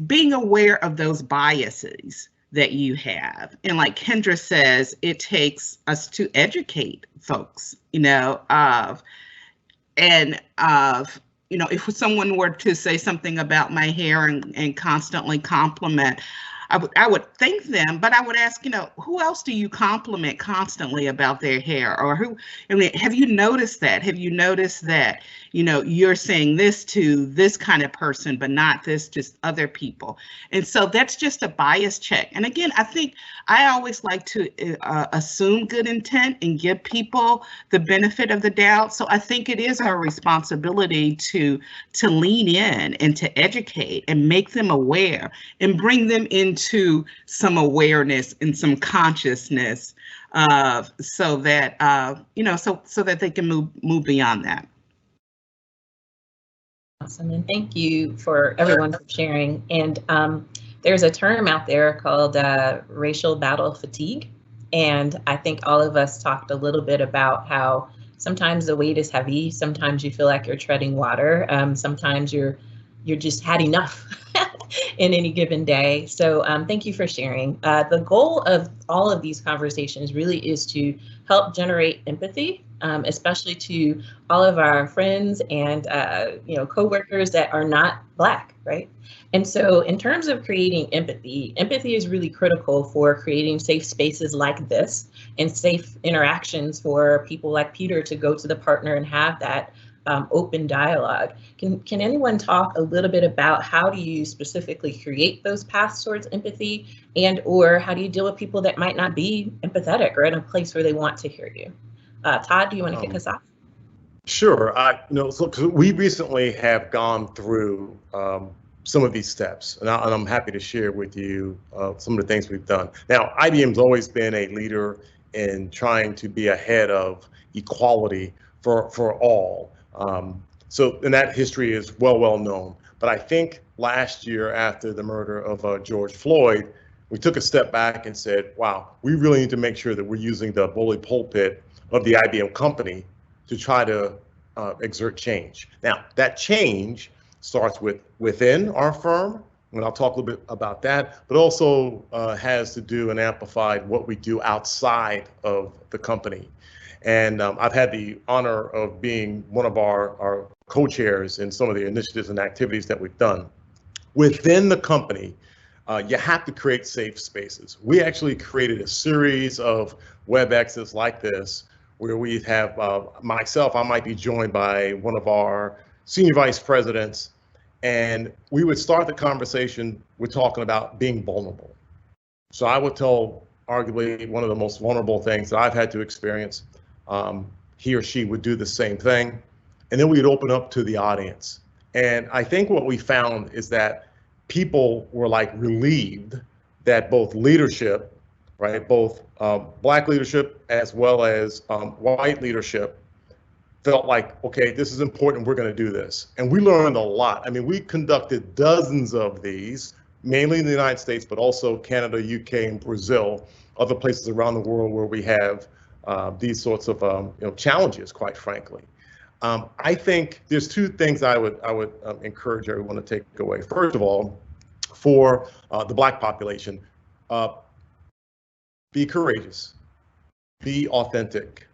being aware of those biases that you have. And like Kendra says, it takes us to educate folks, if someone were to say something about my hair and constantly compliment, I would thank them, but I would ask, who else do you compliment constantly about their hair? Or have you noticed that? Have you noticed that, you're saying this to this kind of person, but not this to other people? And so that's just a bias check. And again, I think I always like to assume good intent and give people the benefit of the doubt. So I think it is our responsibility to lean in and to educate and make them aware and bring them into some awareness and some consciousness, so that so that they can move beyond that. Awesome, and thank you for everyone for sharing. And there's a term out there called racial battle fatigue, and I think all of us talked a little bit about how sometimes the weight is heavy, sometimes you feel like you're treading water, sometimes you're just had enough in any given day. So thank you for sharing. The goal of all of these conversations really is to help generate empathy, especially to all of our friends and coworkers that are not Black, right? And so in terms of creating empathy is really critical for creating safe spaces like this and safe interactions for people like Peter to go to the partner and have that open dialogue. Can anyone talk a little bit about how do you specifically create those paths towards empathy, and or how do you deal with people that might not be empathetic or in a place where they want to hear you? Todd, do you want to kick us off? Sure. So we recently have gone through some of these steps, and I'm happy to share with you some of the things we've done. Now, IBM's always been a leader in trying to be ahead of equality for all. And that history is well known. But I think last year, after the murder of George Floyd, we took a step back and said, wow, we really need to make sure that we're using the bully pulpit of the IBM company to try to exert change. Now, that change starts within our firm, and I'll talk a little bit about that, but also has to do and amplified what we do outside of the company. And I've had the honor of being one of our co-chairs in some of the initiatives and activities that we've done. Within the company, you have to create safe spaces. We actually created a series of WebExes like this, where we have myself, I might be joined by one of our senior vice presidents, and we would start the conversation with talking about being vulnerable. So I would tell arguably one of the most vulnerable things that I've had to experience. He or she would do the same thing. And then we'd open up to the audience. And I think what we found is that people were like relieved that both leadership, right, both Black leadership as well as white leadership felt like, okay, this is important, we're gonna do this. And we learned a lot. I mean, we conducted dozens of these, mainly in the United States, but also Canada, UK, and Brazil, other places around the world where we have these sorts of challenges, quite frankly. I think there's two things I would encourage everyone to take away. First of all, for the Black population, be courageous, be authentic,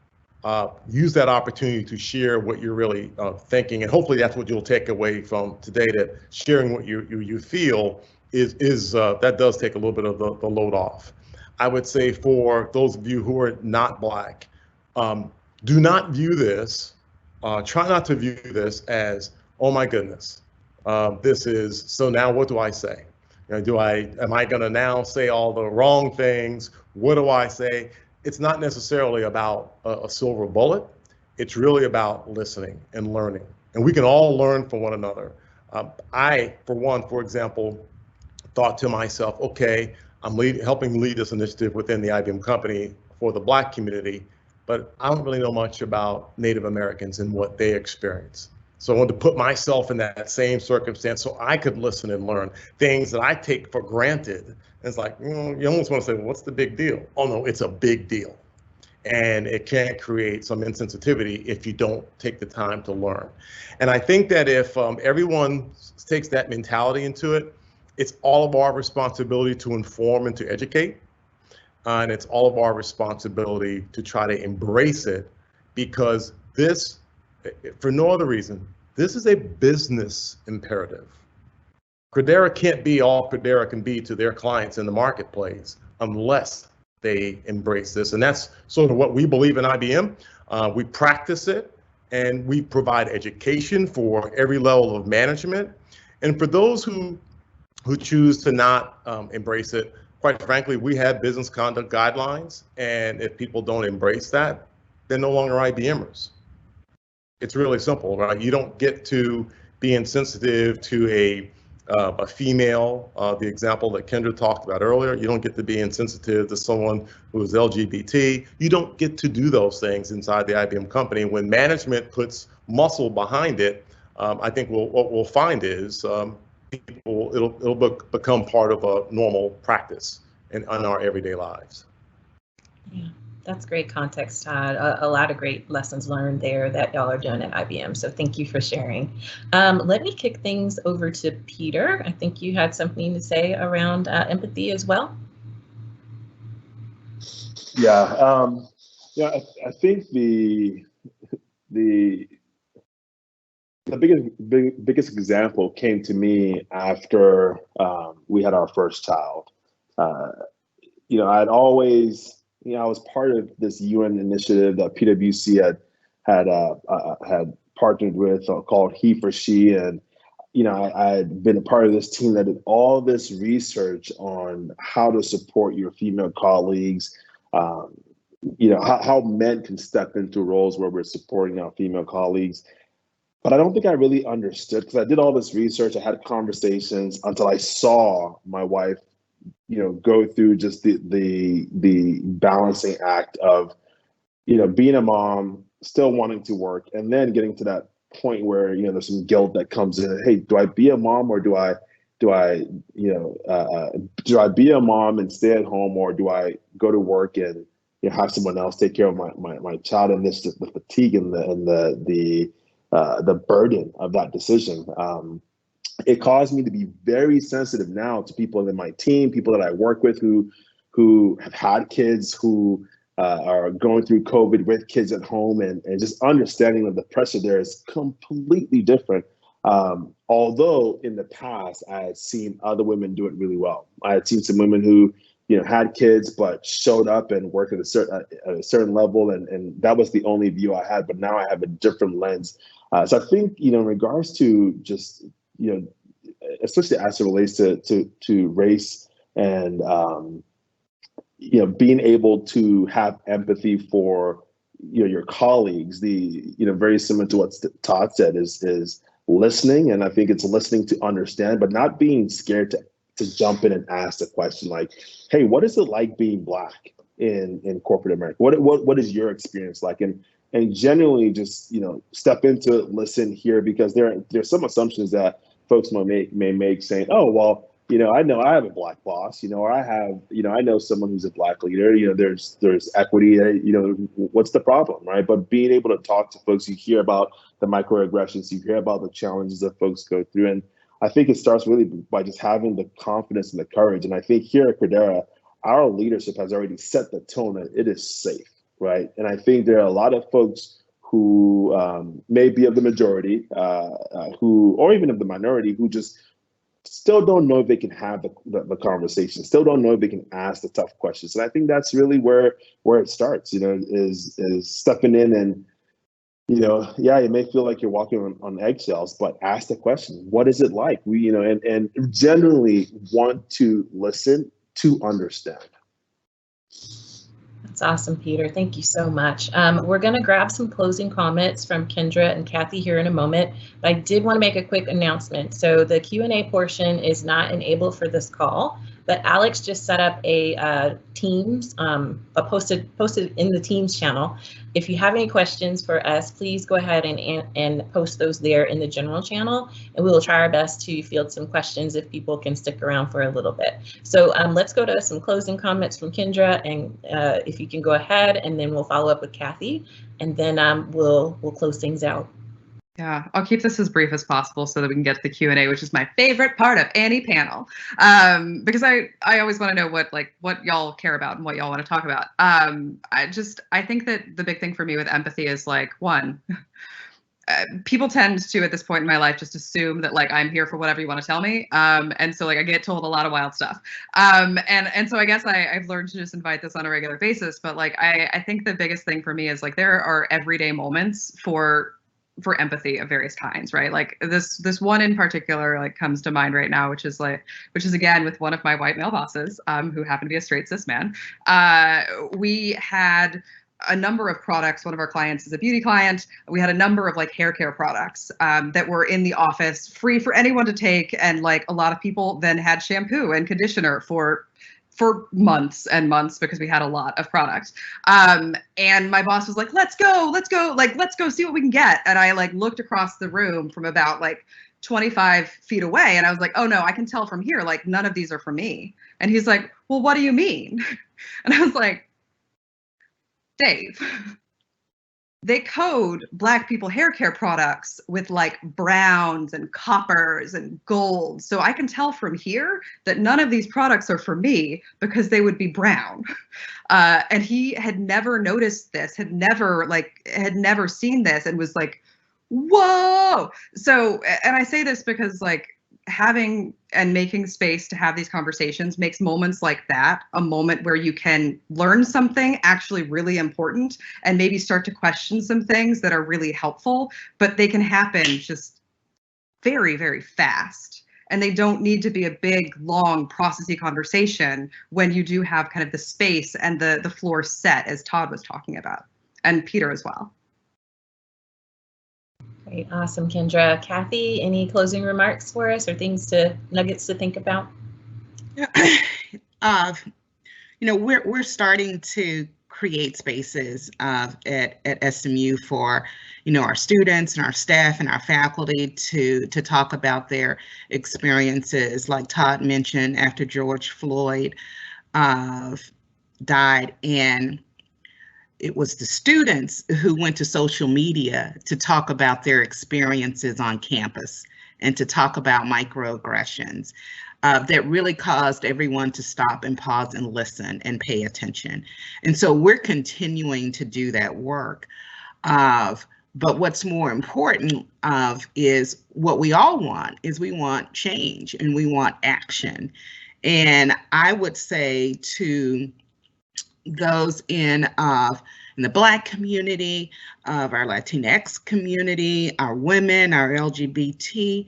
use that opportunity to share what you're really thinking, and hopefully that's what you'll take away from today. That sharing what you feel is that does take a little bit of the load off. I would say for those of you who are not Black, do not view this. Try not to view this as, oh my goodness, this is, so now what do I say? Am I gonna now say all the wrong things? What do I say? It's not necessarily about a silver bullet. It's really about listening and learning. And we can all learn from one another. I, for one, for example, thought to myself, okay, I'm helping lead this initiative within the IBM company for the Black community, but I don't really know much about Native Americans and what they experience. So I wanted to put myself in that same circumstance so I could listen and learn things that I take for granted. And it's like, you almost want to say, well, what's the big deal? Oh no, it's a big deal. And it can create some insensitivity if you don't take the time to learn. And I think that if everyone takes that mentality into it, it's all of our responsibility to inform and to educate. And it's all of our responsibility to try to embrace it, because this, for no other reason, this is a business imperative. Credera can't be all Credera can be to their clients in the marketplace unless they embrace this. And that's sort of what we believe in IBM. We practice it, and we provide education for every level of management. And for those who choose to not embrace it, quite frankly, we have business conduct guidelines, and if people don't embrace that, they're no longer IBMers. It's really simple, right? You don't get to be insensitive to a female, the example that Kendra talked about earlier. You don't get to be insensitive to someone who is LGBT. You don't get to do those things inside the IBM company. When management puts muscle behind it, I think what we'll find is it'll become part of a normal practice in our everyday lives. Yeah, that's great context, Todd. A lot of great lessons learned there that y'all are doing at IBM. So thank you for sharing. Let me kick things over to Peter. I think you had something to say around empathy as well. Yeah, I think the biggest example came to me after we had our first child. I'd always, I was part of this UN initiative that PwC had partnered with called He for She, and I had been a part of this team that did all this research on how to support your female colleagues. How men can step into roles where we're supporting our female colleagues. But I don't think I really understood, because I did all this research, I had conversations until I saw my wife, go through just the balancing act of, being a mom, still wanting to work, and then getting to that point where, there's some guilt that comes in. Hey, do I be a mom, or do I be a mom and stay at home, or do I go to work and have someone else take care of my child? And this, the fatigue and the burden of that decision. It caused me to be very sensitive now to people in my team, people that I work with who have had kids, who are going through COVID with kids at home, and just understanding that the pressure there is completely different. Although in the past, I had seen other women do it really well. I had seen some women who, had kids, but showed up and worked at a certain level. And that was the only view I had, but now I have a different lens. So I think, in regards to just, especially as it relates to race and, being able to have empathy for, your colleagues, very similar to what Todd said is listening. And I think it's listening to understand, but not being scared to jump in and ask the question like, hey, what is it like being Black in corporate America? What is your experience like? And generally just, step into it, listen, hear, because there's some assumptions that folks may make saying, oh, well, I know I have a Black boss, or I have, I know someone who's a Black leader, there's equity, what's the problem, right? But being able to talk to folks, you hear about the microaggressions, you hear about the challenges that folks go through. And I think it starts really by just having the confidence and the courage. And I think here at Credera, our leadership has already set the tone that it is safe, right? And I think there are a lot of folks who may be of the majority, or even of the minority, who just still don't know if they can have the conversation, still don't know if they can ask the tough questions. And I think that's really where it starts, is stepping in and, yeah, you may feel like you're walking on eggshells, but ask the question, what is it like? We, and generally want to listen to understand. That's awesome, Peter. Thank you so much. We're going to grab some closing comments from Kendra and Kathy here in a moment, but I did want to make a quick announcement. So the Q&A portion is not enabled for this call, but Alex just set up a Teams, posted in the Teams channel. If you have any questions for us, please go ahead and post those there in the general channel, and we will try our best to field some questions if people can stick around for a little bit. So let's go to some closing comments from Kendra, and if you can go ahead, and then we'll follow up with Kathy, and then we'll close things out. Yeah, I'll keep this as brief as possible so that we can get to the Q&A, which is my favorite part of any panel, because I always want to know what y'all care about and what y'all want to talk about. I think that the big thing for me with empathy is one, people tend to, at this point in my life, just assume that I'm here for whatever you want to tell me, and so I get told a lot of wild stuff, and so I guess I've learned to just invite this on a regular basis. But I think the biggest thing for me is there are everyday moments for empathy of various kinds, right? This one in particular comes to mind right now, which is again with one of my white male bosses, who happened to be a straight cis man. We had a number of products. One of our clients is a beauty client. We had a number of hair care products that were in the office, free for anyone to take, and a lot of people then had shampoo and conditioner for months and months because we had a lot of products. And my boss was like, let's go see what we can get. And I looked across the room from about 25 feet away, and I was like, oh no, I can tell from here, none of these are for me. And he's like, well, what do you mean? And I was like, Dave, they code Black people hair care products with browns and coppers and golds. So I can tell from here that none of these products are for me because they would be brown. And he had never noticed this, had never seen this, and was like, whoa. So, and I say this because having and making space to have these conversations makes moments like that a moment where you can learn something actually really important and maybe start to question some things that are really helpful, but they can happen just very, very fast. And they don't need to be a big, long, processy conversation when you do have kind of the space and the floor set, as Todd was talking about, and Peter as well. Great, awesome, Kendra. Kathy, any closing remarks for us or nuggets to think about? We're starting to create spaces at SMU for, our students and our staff and our faculty to talk about their experiences. Like Todd mentioned, after George Floyd died, and it was the students who went to social media to talk about their experiences on campus and to talk about microaggressions that really caused everyone to stop and pause and listen and pay attention. And so we're continuing to do that work. But what's more important is what we all want is we want change and we want action. And I would say to those in the Black community, of our Latinx community, our women, our LGBT,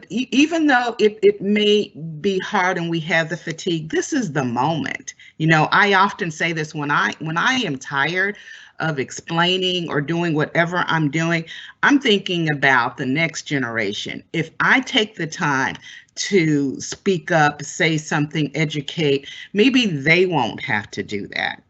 even though it may be hard and we have the fatigue, this is the moment. I often say this when I am tired of explaining or doing whatever I'm doing, I'm thinking about the next generation. If I take the time to speak up, say something, educate, maybe they won't have to do that,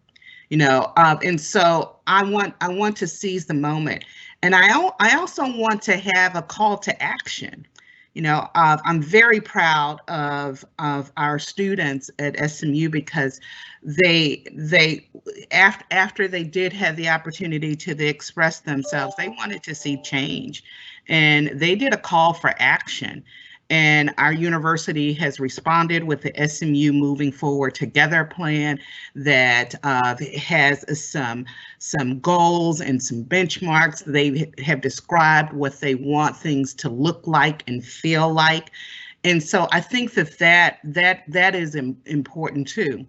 and so I want to seize the moment. And I also want to have a call to action. I'm very proud of our students at SMU because they after they did have the opportunity to express themselves, they wanted to see change, and they did a call for action. And our university has responded with the SMU Moving Forward Together plan that has some goals and some benchmarks. They have described what they want things to look like and feel like. And so I think that is important too.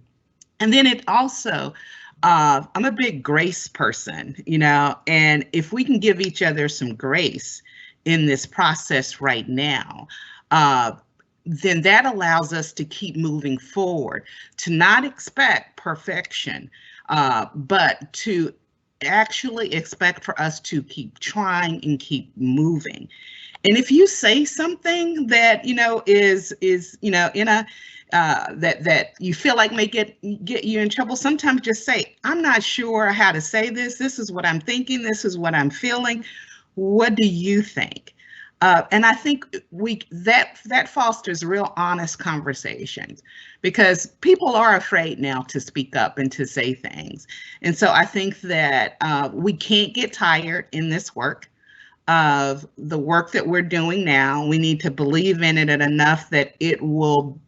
And then it also, I'm a big grace person, and if we can give each other some grace in this process right now, then that allows us to keep moving forward, to not expect perfection, but to actually expect for us to keep trying and keep moving. And if you say something that is in a that you feel like may get you in trouble, sometimes just say, I'm not sure how to say this. This is what I'm thinking. This is what I'm feeling. What do you think? And I think that fosters real honest conversations, because people are afraid now to speak up and to say things. And so I think that we can't get tired in this work of the work that we're doing now. We need to believe in it enough that it will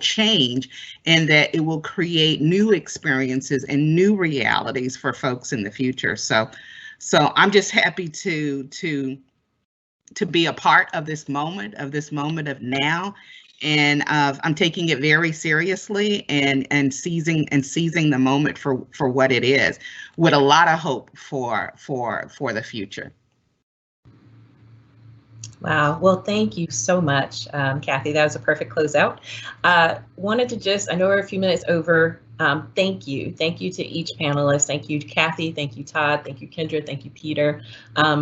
change and that it will create new experiences and new realities for folks in the future. So I'm just happy to be a part of this moment of now, and I'm taking it very seriously and seizing the moment for what it is, with a lot of hope for the future. Wow. Well, thank you so much, Kathy. That was a perfect closeout. Wanted to I know we're a few minutes over. Thank you. Thank you to each panelist. Thank you to Kathy. Thank you, Todd. Thank you, Kendra. Thank you, Peter,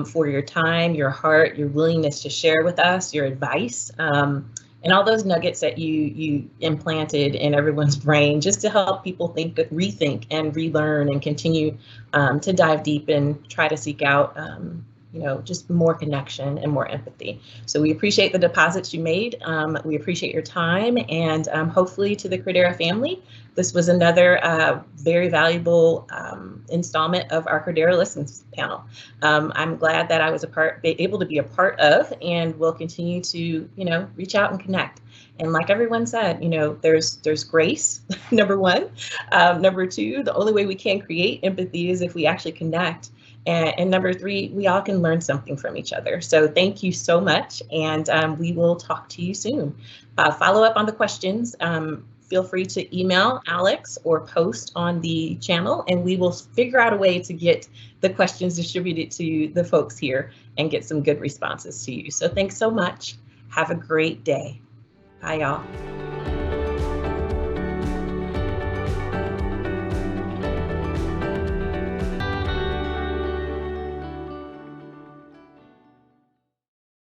for your time, your heart, your willingness to share with us, your advice, and all those nuggets that you implanted in everyone's brain, just to help people rethink and relearn and continue to dive deep and try to seek out just more connection and more empathy. So we appreciate the deposits you made. We appreciate your time, and hopefully to the Credera family, this was another very valuable installment of our Credera Listens panel. I'm glad that I was able to be a part of, and will continue to reach out and connect. And like everyone said, there's grace, number one. Number two, the only way we can create empathy is if we actually connect. And number three, we all can learn something from each other. So thank you so much, and we will talk to you soon. Follow up on the questions. Feel free to email Alex or post on the channel, and we will figure out a way to get the questions distributed to the folks here and get some good responses to you. So thanks so much. Have a great day. Bye, y'all.